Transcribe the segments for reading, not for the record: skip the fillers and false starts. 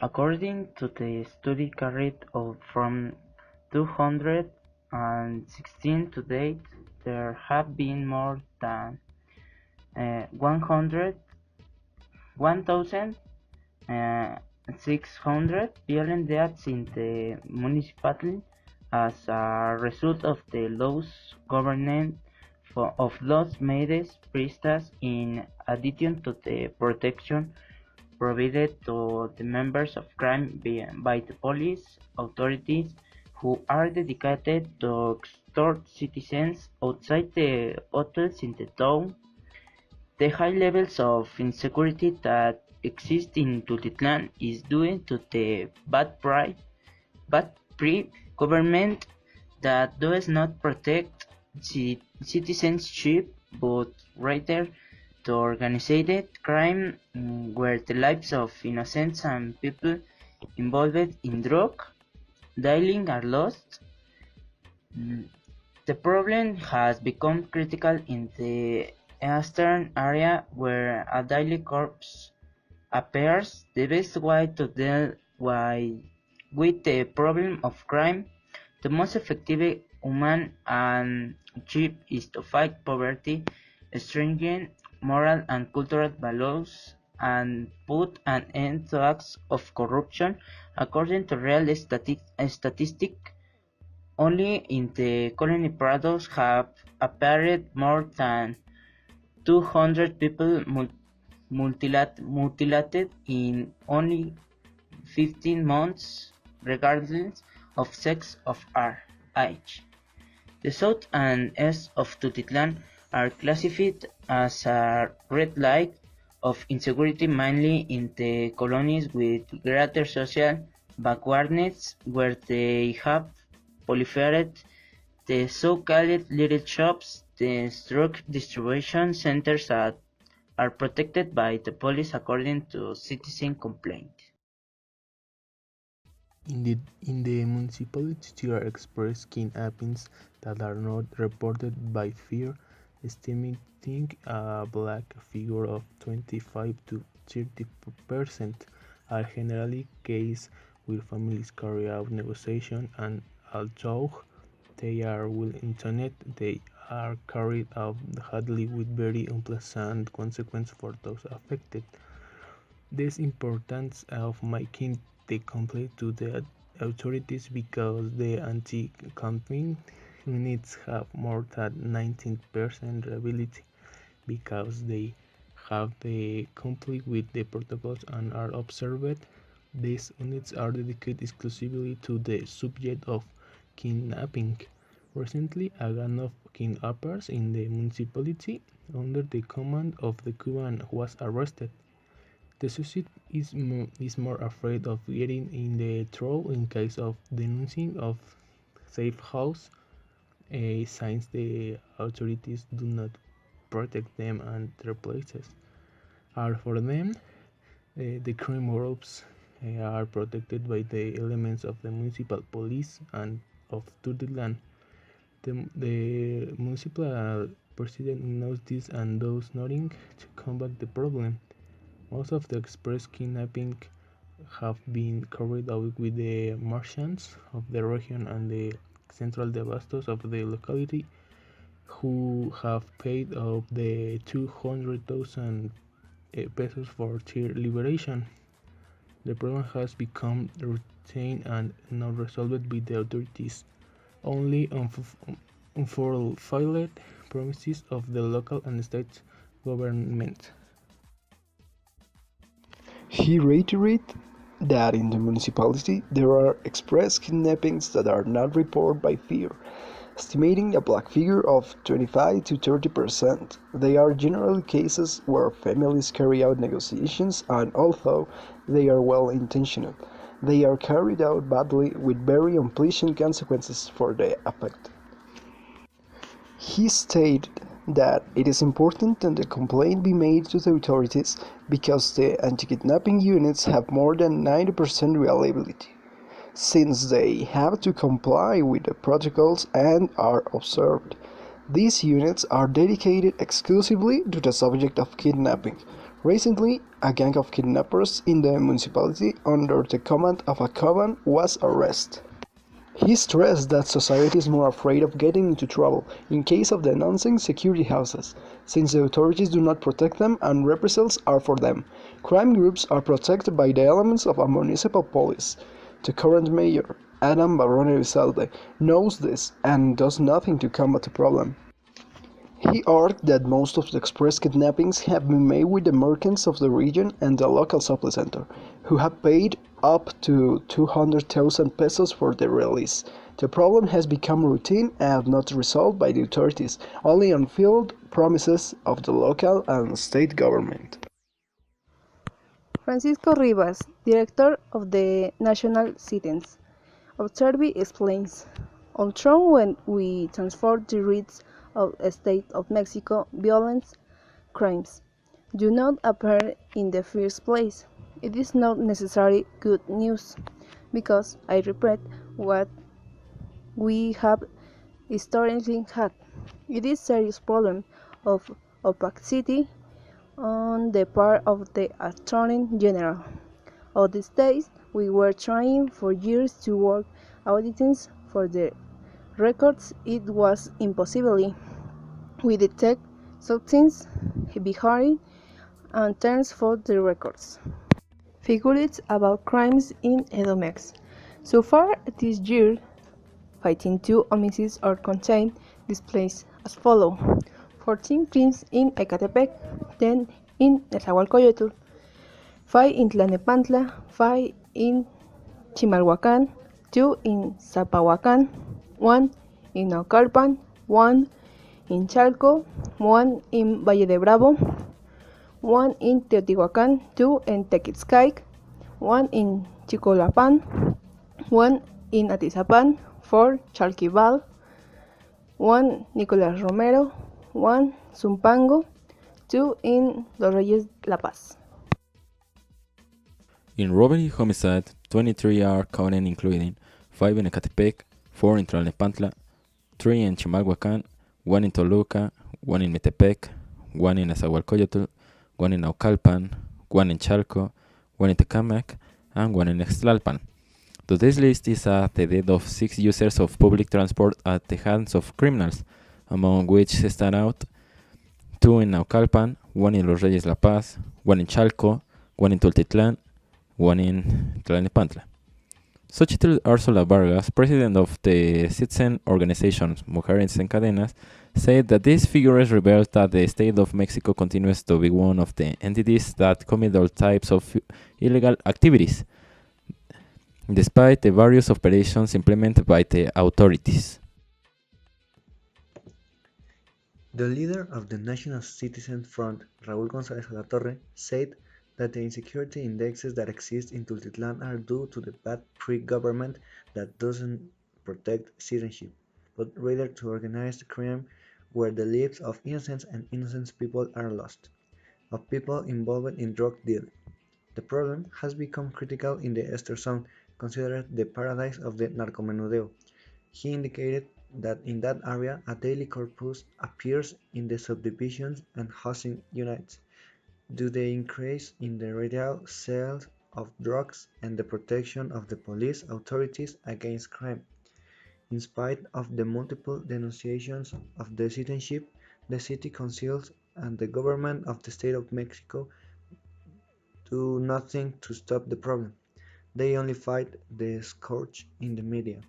According to the study carried out from 2016 to date, there have been more than 1,600 violent deaths in the municipality as a result of the laws governing of los medios prestas, in addition to the protection provided to the members of crime by the police authorities, who are dedicated to extort citizens outside the hotels in the town. The high levels of insecurity that exist in Tultitlan is due to the bad pre-government that does not protect citizenship, but rather to organized crime, where the lives of innocents and people involved in drug dealing are lost. The problem has become critical in the eastern area, where a daily corpse appears. The best way to deal with the problem of crime, the most effective, human, and cheap, is to fight poverty, strengthen moral and cultural values, and put an end to acts of corruption. According to real statistics, only in the colony Prados have appeared more than 200 people mutilated in only 15 months, regardless of sex or age. The south and east of Tultitlan are classified as a red light of insecurity, mainly in the colonies with greater social backwardness, where they have proliferated the so-called little shops. The drug distribution centers are protected by the police, according to citizen complaint. In the municipality, there are express kidnappings that are not reported by fear, estimating a black figure of 25 to 30% are generally cases where families carry out negotiation, and although they are well intended, they are carried out hardly, with very unpleasant consequences for those affected. This importance of making the complaint to the authorities, because the anti-campaign units have more than 19% reliability, because they have complete with the protocols and are observed. These units are dedicated exclusively to the subject of kidnapping. Recently, a gang of kidnappers in the municipality, under the command of the Cuban, was arrested. The suspect is more afraid of getting in the trouble in case of denouncing of safe house, since the authorities do not protect them, and their places are for them. The crime groups are protected by the elements of the municipal police and of Tultitlan. The municipal president knows this and does nothing to combat the problem. Most of the express kidnapping have been carried out with the merchants of the region and the central devastos of the locality, who have paid up the 200,000 pesos for their liberation. The problem has become routine and not resolved by the authorities, only unfulfilled promises of the local and state government. He reiterated that in the municipality there are express kidnappings that are not reported by fear, estimating a black figure of 25 to 30%. They are generally cases where families carry out negotiations, and although they are well intentioned, they are carried out badly, with very unpleasant consequences for the affected. He stated that it is important that the complaint be made to the authorities, because the anti-kidnapping units have more than 90% reliability, since they have to comply with the protocols and are observed. These units are dedicated exclusively to the subject of kidnapping, Recently, a gang of kidnappers in the municipality under the command of a command was arrested. He stressed that society is more afraid of getting into trouble in case of denouncing security houses, since the authorities do not protect them and reprisals are for them. Crime groups are protected by the elements of a municipal police. The current mayor, Adan knows this and does nothing to combat the problem. He argued that most of the express kidnappings have been made with the merchants of the region and the local supply center, who have paid up to 200,000 pesos for their release. The problem has become routine and not resolved by the authorities, only on field promises of the local and state government. Francisco Rivas, director of the National Citizens Observatory, explains, although when we transfer the risks of the state of Mexico, violence, crimes do not appear in the first place. It is not necessarily good news, because I repeat what we have historically had. It is a serious problem of opacity on the part of the Attorney General of the state. We were trying for years to work auditings for the records. It was impossible. We detect substance behavior and terms for the records. Figures about crimes in Edomex. So far this year, 52 homicides are contained displays as follows: 14 crimes in Ecatepec, 10 in Nezahualcóyotl, 5 in Tlalnepantla, 5 in Chimalhuacán, 2 in Zapahuacán, 1 in Naucalpan, 1 in Chalco, 1 in Valle de Bravo, 1 in Teotihuacán, 2 in Tequixcaic, 1 in Chicolapan, 1 in Atizapán, 4 Chalquibal, 1 Nicolás Romero, 1 Zumpango, 2 in Los Reyes La Paz. In robbery homicide, 23 are counted, including 5 in Ecatepec, 4 in Tlalnepantla, 3 in Chimalhuacán, 1 in Toluca, 1 in Metepec, 1 in Nezahualcóyotl, 1 in Naucalpan, 1 in Chalco, 1 in Tecámac, and 1 in Ixtlalpan. Today's list is the death of 6 users of public transport at the hands of criminals, among which stand out 2 in Naucalpan, 1 in Los Reyes La Paz, 1 in Chalco, 1 in Tultitlan, 1 in Tlalnepantla. Xochitl Arzola Vargas, president of the citizen organization Mujeres en Cadenas, said that these figures reveal that the state of Mexico continues to be one of the entities that commit all types of illegal activities, despite the various operations implemented by the authorities. The leader of the National Citizen Front, Raúl González, said that the insecurity indexes that exist in Tultitlan are due to the bad pre-government that doesn't protect citizenship, but rather to organized crime where the lives of innocent and innocent people are lost, of people involved in drug dealing. The problem has become critical in the Ester zone, considered the paradise of the narcomenudeo. He indicated that in that area a daily corpus appears in the subdivisions and housing units, due to the increase in the retail sales of drugs and the protection of the police authorities against crime. In spite of the multiple denunciations of the citizenship, the city councils and the government of the state of Mexico do nothing to stop the problem. They only fight the scourge in the media.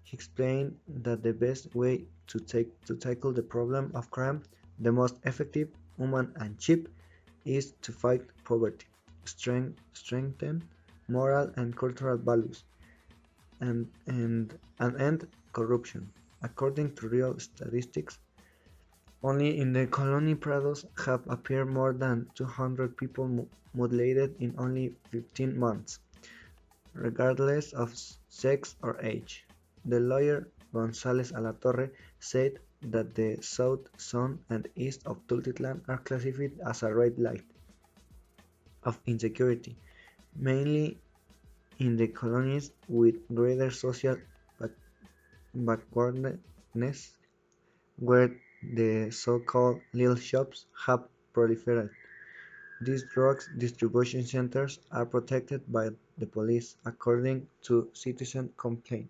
He explained that the best way to tackle the problem of crime, the most effective, human and cheap, is to fight poverty, strengthen moral and cultural values, and end corruption. According to real statistics, only in the Colony Prados have appeared more than 200 people mutilated in only 15 months, regardless of sex or age. The lawyer Gonzalez said that the south zone and east of Tultitlan are classified as a red light of insecurity, mainly in the colonies with greater social backwardness, where the so-called little shops have proliferated. These drug distribution centers are protected by the police, according to citizen complaint.